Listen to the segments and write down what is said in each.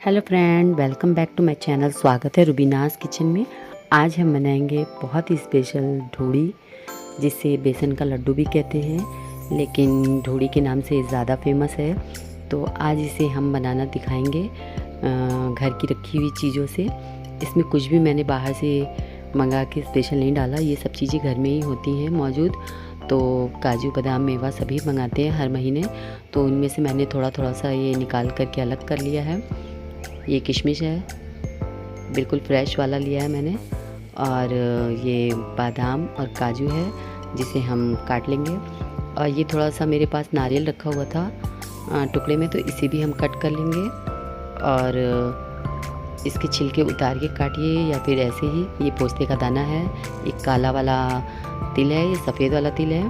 Hello friend, welcome back to my channel. स्वागत है रुबीनास kitchen में। आज हम बनाएंगे बहुत ही स्पेशल ढोड़ी, जिसे बेसन का लड्डू भी कहते हैं, लेकिन ढोड़ी के नाम से ज़्यादा फेमस है। तो आज इसे हम बनाना दिखाएंगे घर की रखी हुई चीज़ों से। इसमें कुछ भी मैंने बाहर से मंगा के स्पेशल नहीं डाला, ये सब चीज़ें घर में ही होती हैं मौजूद। तो काजू बादाम मेवा सभी मंगाते हैं हर महीने, तो उनमें से मैंने थोड़ा थोड़ा सा ये निकाल करके अलग कर लिया है। ये किशमिश है, बिल्कुल फ्रेश वाला लिया है मैंने, और ये बादाम और काजू है जिसे हम काट लेंगे। और ये थोड़ा सा मेरे पास नारियल रखा हुआ था टुकड़े में, तो इसे भी हम कट कर लेंगे। और इसके छिलके उतार के काटिए या फिर ऐसे ही। ये पोस्ते का दाना है, एक काला वाला तिल है, ये सफ़ेद वाला तिल है।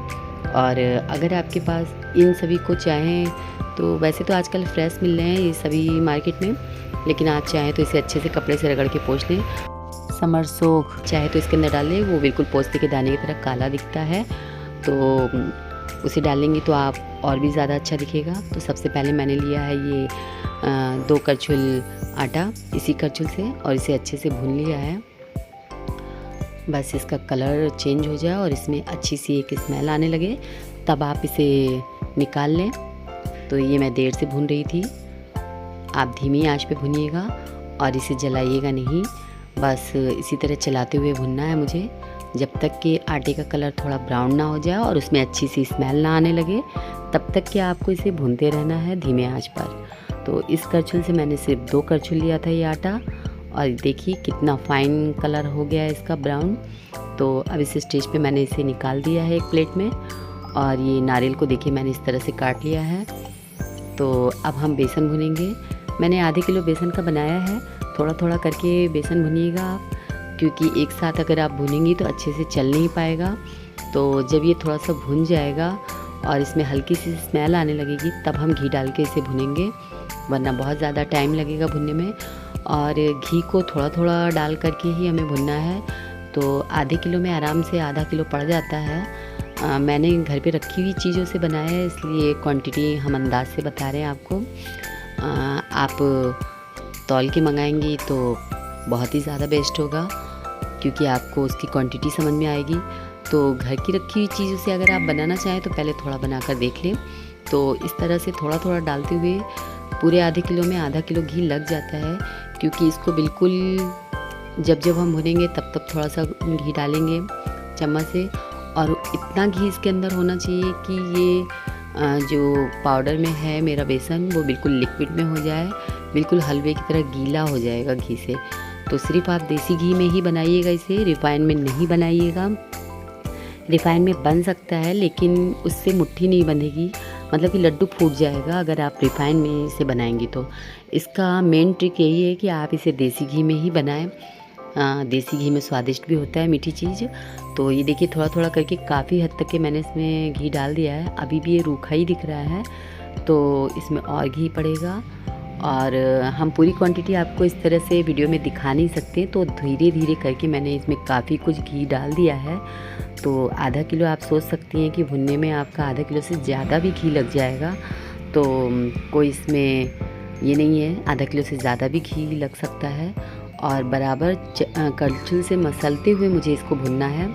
और अगर आपके पास इन सभी को चाहें तो वैसे तो आजकल फ्रेश मिल रहे हैं ये सभी मार्केट में, लेकिन आप चाहें तो इसे अच्छे से कपड़े से रगड़ के पोंछ लें। समर सोख चाहे तो इसके अंदर डाल लें, वो बिल्कुल पोस्ते के दाने की तरह काला दिखता है, तो उसे डालेंगे तो आप और भी ज़्यादा अच्छा दिखेगा। तो सबसे पहले मैंने लिया है ये 2 करछुल आटा इसी करछुल से, और इसे अच्छे से भून लिया है। बस इसका कलर चेंज हो जाए और इसमें अच्छी सी एक स्मेल आने लगे, तब आप इसे निकाल लें। तो ये मैं देर से भून रही थी, आप धीमी आंच पे भुनिएगा और इसे जलाइएगा नहीं। बस इसी तरह चलाते हुए भुनना है मुझे, जब तक कि आटे का कलर थोड़ा ब्राउन ना हो जाए और उसमें अच्छी सी स्मेल ना आने लगे, तब तक कि आपको इसे भूनते रहना है धीमे आंच पर। तो इस करछुल से मैंने सिर्फ 2 करछुल लिया था ये आटा, और देखिए कितना फ़ाइन कलर हो गया है इसका, ब्राउन। तो अब इस स्टेज पे मैंने इसे निकाल दिया है एक प्लेट में। और ये नारियल को देखिए मैंने इस तरह से काट लिया है। तो अब हम बेसन भुनेंगे। मैंने आधे किलो बेसन का बनाया है, थोड़ा थोड़ा करके बेसन भुनिएगा आप, क्योंकि एक साथ अगर आप भुनेंगी तो अच्छे से चल नहीं पाएगा। तो जब ये थोड़ा सा भुन जाएगा और इसमें हल्की सी स्मेल आने लगेगी, तब हम घी डाल के इसे भुनेंगे, वरना बहुत ज़्यादा टाइम लगेगा भुनने में। और घी को थोड़ा थोड़ा डाल करके ही हमें भुनना है। तो आधे किलो में आराम से आधा किलो पड़ जाता है। मैंने घर पे रखी हुई चीज़ों से बनाया है, इसलिए क्वांटिटी हम अंदाज से बता रहे हैं आपको। आप तौल के मंगाएंगी तो बहुत ही ज़्यादा बेस्ट होगा, क्योंकि आपको उसकी क्वांटिटी समझ में आएगी। तो घर की रखी हुई चीज़ों से अगर आप बनाना चाहें तो पहले थोड़ा बनाकर देख लें। तो इस तरह से थोड़ा थोड़ा डालते हुए पूरे आधे किलो में आधा किलो घी लग जाता है, क्योंकि इसको बिल्कुल जब हम भुनेंगे तब थोड़ा सा घी डालेंगे चम्मच से। और इतना घी इसके अंदर होना चाहिए कि ये जो पाउडर में है मेरा बेसन, वो बिल्कुल लिक्विड में हो जाए, बिल्कुल हलवे की तरह गीला हो जाएगा घी से। तो सिर्फ आप देसी घी में ही बनाइएगा इसे, रिफाइन में नहीं बनाइएगा। रिफाइन में बन सकता है, लेकिन उससे मुट्ठी नहीं बनेगी, मतलब कि लड्डू फूट जाएगा अगर आप रिफाइन में इसे बनाएंगी। तो इसका मेन ट्रिक यही है कि आप इसे देसी घी में ही बनाएं। देसी घी में स्वादिष्ट भी होता है मीठी चीज़। तो ये देखिए थोड़ा थोड़ा करके काफ़ी हद तक के मैंने इसमें घी डाल दिया है। अभी भी ये रूखा ही दिख रहा है, तो इसमें और घी पड़ेगा। और हम पूरी क्वांटिटी आपको इस तरह से वीडियो में दिखा नहीं सकते, तो धीरे धीरे करके मैंने इसमें काफ़ी कुछ घी डाल दिया है। तो आधा किलो आप सोच सकती हैं कि भुनने में आपका आधा किलो से ज़्यादा भी घी लग जाएगा। तो कोई इसमें ये नहीं है, आधा किलो से ज़्यादा भी घी लग सकता है। और बराबर करछुल से मसलते हुए मुझे इसको भुनना है।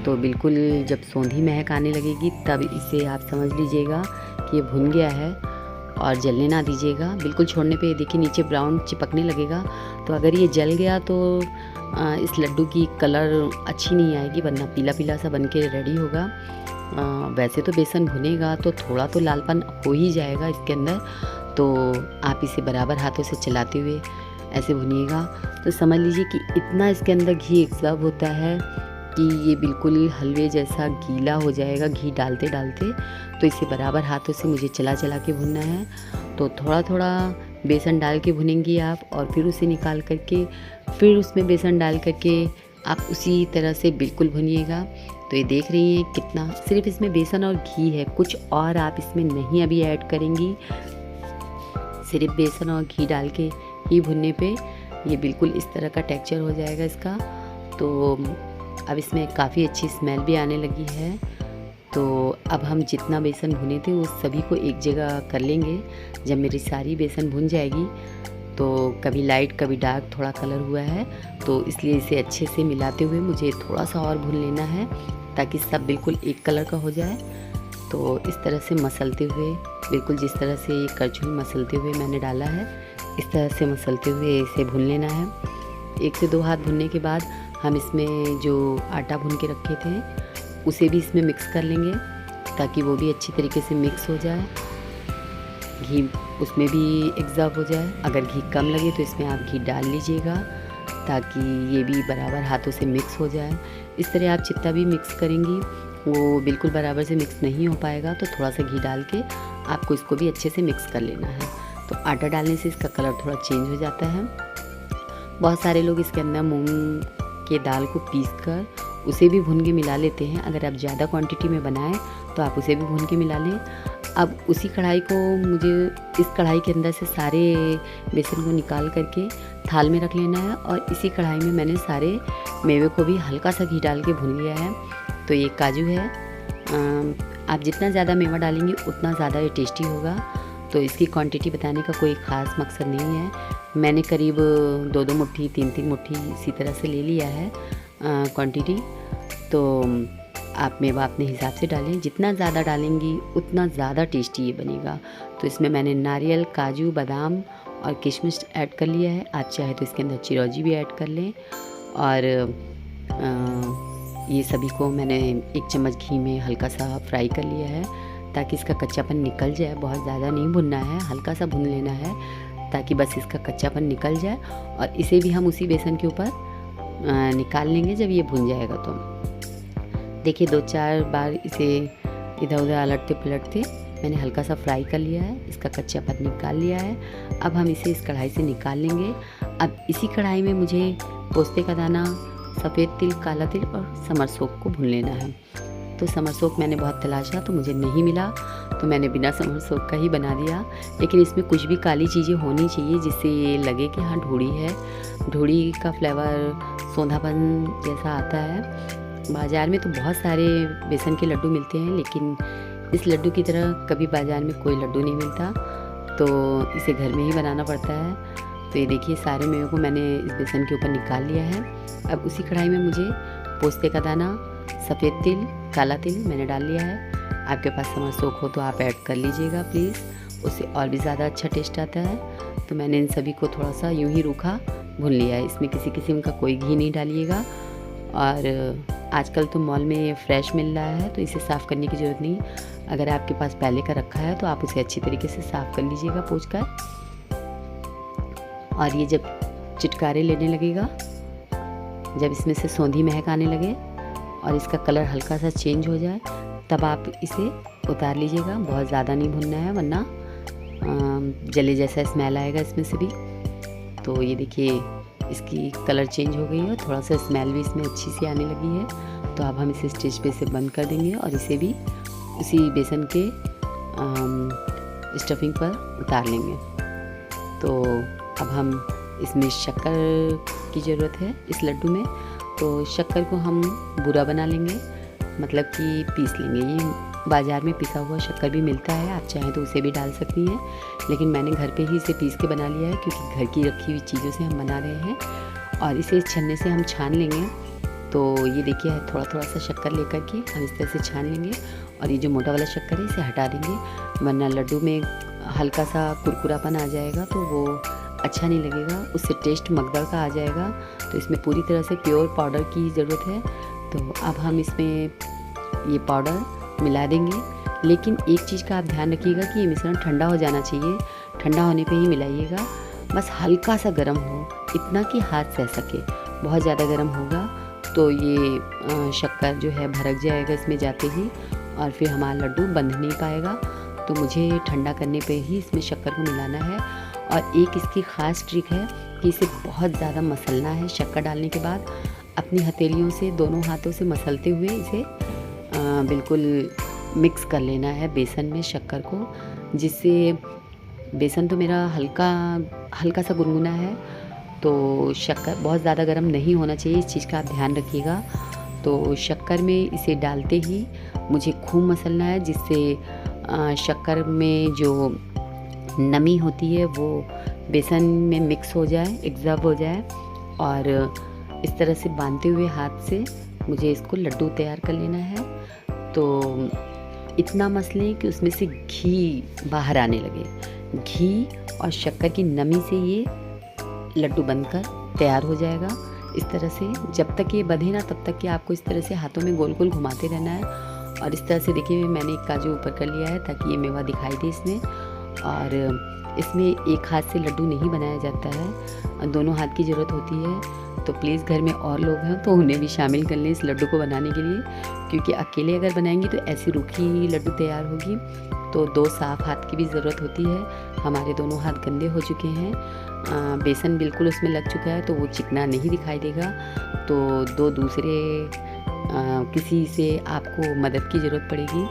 तो बिल्कुल जब सौंधी महक आने लगेगी, तब इसे आप समझ लीजिएगा कि ये भुन गया है, और जलने ना दीजिएगा। बिल्कुल छोड़ने पे देखिए नीचे ब्राउन चिपकने लगेगा। तो अगर ये जल गया तो इस लड्डू की कलर अच्छी नहीं आएगी, वरना पीला पीला सा बन के रेडी होगा। वैसे तो बेसन भुनेगा तो थोड़ा तो लालपन हो ही जाएगा इसके अंदर। तो आप इसे बराबर हाथों से चलाते हुए ऐसे भुनिएगा। तो समझ लीजिए कि इतना इसके अंदर घी एब्ज़ॉर्ब होता है कि ये बिल्कुल हलवे जैसा गीला हो जाएगा घी डालते डालते। तो इसे बराबर हाथों से मुझे चला चला के भुनना है। तो थोड़ा थोड़ा बेसन डाल के भुनेंगी आप, और फिर उसे निकाल करके फिर उसमें बेसन डाल करके आप उसी तरह से बिल्कुल भुनिएगा। तो ये देख रही हैं कितना, सिर्फ इसमें बेसन और घी है, कुछ और आप इसमें नहीं अभी ऐड करेंगी। सिर्फ बेसन और घी डाल के ही भुनने पे ये बिल्कुल इस तरह का टेक्सचर हो जाएगा इसका। तो अब इसमें काफ़ी अच्छी स्मेल भी आने लगी है। तो अब हम जितना बेसन भुने थे उस सभी को एक जगह कर लेंगे। जब मेरी सारी बेसन भुन जाएगी तो कभी लाइट कभी डार्क थोड़ा कलर हुआ है, तो इसलिए इसे अच्छे से मिलाते हुए मुझे थोड़ा सा और भून लेना है ताकि सब बिल्कुल एक कलर का हो जाए। तो इस तरह से मसलते हुए, बिल्कुल जिस तरह से ये करछुल मसलते हुए मैंने डाला है, इस तरह से मसलते हुए इसे भून लेना है। 1 से 2 हाथ भुनने के बाद हम इसमें जो आटा भून के रखे थे उसे भी इसमें मिक्स कर लेंगे ताकि वो भी अच्छी तरीके से मिक्स हो जाए, घी उसमें भी एब्ज़ॉर्ब हो जाए। अगर घी कम लगे तो इसमें आप घी डाल लीजिएगा ताकि ये भी बराबर हाथों से मिक्स हो जाए। इस तरह आप जितना भी मिक्स करेंगी वो बिल्कुल बराबर से मिक्स नहीं हो पाएगा, तो थोड़ा सा घी डाल के आपको इसको भी अच्छे से मिक्स कर लेना है। तो आटा डालने से इसका कलर थोड़ा चेंज हो जाता है। बहुत सारे लोग इसके अंदर मूंग के दाल को पीस कर उसे भी भून के मिला लेते हैं। अगर आप ज़्यादा क्वांटिटी में बनाएं तो आप उसे भी भून के मिला लें। अब उसी कढ़ाई को मुझे इस कढ़ाई के अंदर से सारे बेसन को निकाल करके थाल में रख लेना है और इसी कढ़ाई में मैंने सारे मेवे को भी हल्का सा घी डाल के भून लिया है। तो ये काजू है, आप जितना ज़्यादा मेवा डालेंगे उतना ज़्यादा ये टेस्टी होगा। तो इसकी क्वांटिटी बताने का कोई ख़ास मकसद नहीं है। मैंने करीब 2-2 मुट्ठी 3-3 मुट्ठी इसी तरह से ले लिया है क्वांटिटी। तो आप मेवा अपने हिसाब से डालें, जितना ज़्यादा डालेंगी उतना ज़्यादा टेस्टी ये बनेगा। तो इसमें मैंने नारियल, काजू, बादाम और किशमिश ऐड कर लिया है। आप चाहे तो इसके अंदर चिरौंजी भी ऐड कर लें। और ये सभी को मैंने 1 चम्मच घी में हल्का सा फ्राई कर लिया है ताकि इसका कच्चापन निकल जाए। बहुत ज़्यादा नहीं भुनना है, हल्का सा भून लेना है ताकि बस इसका कच्चापन निकल जाए। और इसे भी हम उसी बेसन के ऊपर निकाल लेंगे जब ये भुन जाएगा। तो देखिए 2-4 बार इसे इधर उधर अलटते पलटते मैंने हल्का सा फ्राई कर लिया है, इसका कच्चापन निकाल लिया है। अब हम इसे इस कढ़ाई से निकाल लेंगे। अब इसी कढ़ाई में मुझे पोस्ते का दाना, सफ़ेद तिल, काला तिल और समरसोक को भून लेना है। तो समरसोक मैंने बहुत तलाशा तो मुझे नहीं मिला, तो मैंने बिना समरसोक का ही बना दिया। लेकिन इसमें कुछ भी काली चीज़ें होनी चाहिए जिससे ये लगे कि हाँ ढोड़ी है। ढोड़ी का फ्लेवर सौंधापन जैसा आता है। बाज़ार में तो बहुत सारे बेसन के लड्डू मिलते हैं, लेकिन इस लड्डू की तरह कभी बाज़ार में कोई लड्डू नहीं मिलता, तो इसे घर में ही बनाना पड़ता है। तो ये देखिए सारे मेवे को मैंने इस बेसन के ऊपर निकाल लिया है। अब उसी कढ़ाई में मुझे पोस्ते का दाना, सफ़ेद तिल, काला तिल मैंने डाल लिया है। आपके पास समरसोक हो तो आप ऐड कर लीजिएगा प्लीज़, उससे और भी ज़्यादा अच्छा टेस्ट आता है। तो मैंने इन सभी को थोड़ा सा यूं ही रूखा भून लिया है। इसमें किसी किस्म का कोई घी नहीं डालिएगा। और आजकल तो मॉल में फ्रेश मिल रहा है तो इसे साफ़ करने की ज़रूरत नहीं। अगर आपके पास पहले का रखा है तो आप उसे अच्छी तरीके से साफ़ कर लीजिएगा पोंछ कर। और ये जब चिटकारे लेने लगेगा, जब इसमें से सौंधी महक आने लगे और इसका कलर हल्का सा चेंज हो जाए, तब आप इसे उतार लीजिएगा। बहुत ज़्यादा नहीं भुनना है वरना जले जैसा स्मेल आएगा इसमें से भी। तो ये देखिए इसकी कलर चेंज हो गई है, थोड़ा सा स्मेल भी इसमें अच्छी सी आने लगी है। तो अब हम इसे स्टेज पे से बंद कर देंगे और इसे भी उसी बेसन के स्टफिंग पर उतार लेंगे। तो अब हम इसमें शक्कर की ज़रूरत है इस लड्डू में। तो शक्कर को हम बूरा बना लेंगे, मतलब कि पीस लेंगे। ये बाज़ार में पिसा हुआ शक्कर भी मिलता है, आप चाहें तो उसे भी डाल सकती हैं, लेकिन मैंने घर पे ही इसे पीस के बना लिया है क्योंकि घर की रखी हुई चीज़ों से हम बना रहे हैं। और इसे छन्ने से हम छान लेंगे। तो ये देखिए थोड़ा थोड़ा सा शक्कर लेकर के हम इस तरह से छान लेंगे और ये जो मोटा वाला शक्कर है इसे हटा देंगे, वरना लड्डू में हल्का सा कुरकुरापन आ जाएगा तो वो अच्छा नहीं लगेगा, उससे टेस्ट मगदड़ का आ जाएगा। तो इसमें पूरी तरह से प्योर पाउडर की ज़रूरत है। तो अब हम इसमें ये पाउडर मिला देंगे, लेकिन एक चीज़ का आप ध्यान रखिएगा कि ये मिश्रण ठंडा हो जाना चाहिए। ठंडा होने पे ही मिलाइएगा, बस हल्का सा गर्म हो, इतना कि हाथ सह सके। बहुत ज़्यादा गर्म होगा तो ये शक्कर जो है भड़क जाएगा इसमें जाते ही और फिर हमारा लड्डू बंध नहीं पाएगा। तो मुझे ठंडा करने पे ही इसमें शक्कर को मिलाना है। और एक इसकी ख़ास ट्रिक है कि इसे बहुत ज़्यादा मसलना है। शक्कर डालने के बाद अपनी हथेलियों से दोनों हाथों से मसलते हुए इसे बिल्कुल मिक्स कर लेना है बेसन में शक्कर को, जिससे बेसन तो मेरा हल्का सा गुनगुना है, तो शक्कर बहुत ज़्यादा गर्म नहीं होना चाहिए, इस चीज़ का आप ध्यान रखिएगा। तो शक्कर में इसे डालते ही मुझे खूब मसलना है, जिससे शक्कर में जो नमी होती है वो बेसन में मिक्स हो जाए, एब्ज़ॉर्ब हो जाए। और इस तरह से बांधते हुए हाथ से मुझे इसको लड्डू तैयार कर लेना है। तो इतना मस लें कि उसमें से घी बाहर आने लगे। घी और शक्कर की नमी से ये लड्डू बनकर तैयार हो जाएगा। इस तरह से जब तक ये बंधे ना तब तक कि आपको इस तरह से हाथों में गोल गोल घुमाते रहना है। और इस तरह से देखिए मैंने एक काजू ऊपर कर लिया है ताकि ये मेवा दिखाई दे इसमें। और इसमें एक हाथ से लड्डू नहीं बनाया जाता है, दोनों हाथ की ज़रूरत होती है। तो प्लीज़ घर में और लोग हैं तो उन्हें भी शामिल कर लें इस लड्डू को बनाने के लिए, क्योंकि अकेले अगर बनाएंगी तो ऐसी रूखी लड्डू तैयार होगी। तो 2 साफ़ हाथ की भी ज़रूरत होती है। हमारे दोनों हाथ गंदे हो चुके हैं, बेसन बिल्कुल उसमें लग चुका है तो वो चिकना नहीं दिखाई देगा। तो 2 दूसरे किसी से आपको मदद की ज़रूरत पड़ेगी।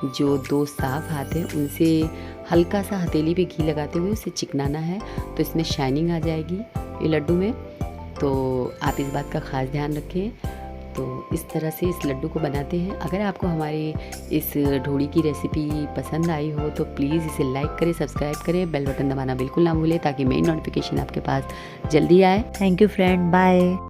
जो 2 साफ़ हाथ हैं उनसे हल्का सा हथेली पे घी लगाते हुए उसे चिकनाना है, तो इसमें शाइनिंग आ जाएगी ये लड्डू में। तो आप इस बात का ख़ास ध्यान रखें। तो इस तरह से इस लड्डू को बनाते हैं। अगर आपको हमारी इस ढोड़ी की रेसिपी पसंद आई हो तो प्लीज़ इसे लाइक करें, सब्सक्राइब करें, बेल बटन दबाना बिल्कुल ना भूलें ताकि मेरी नोटिफिकेशन आपके पास जल्दी आए। Thank you friend, bye.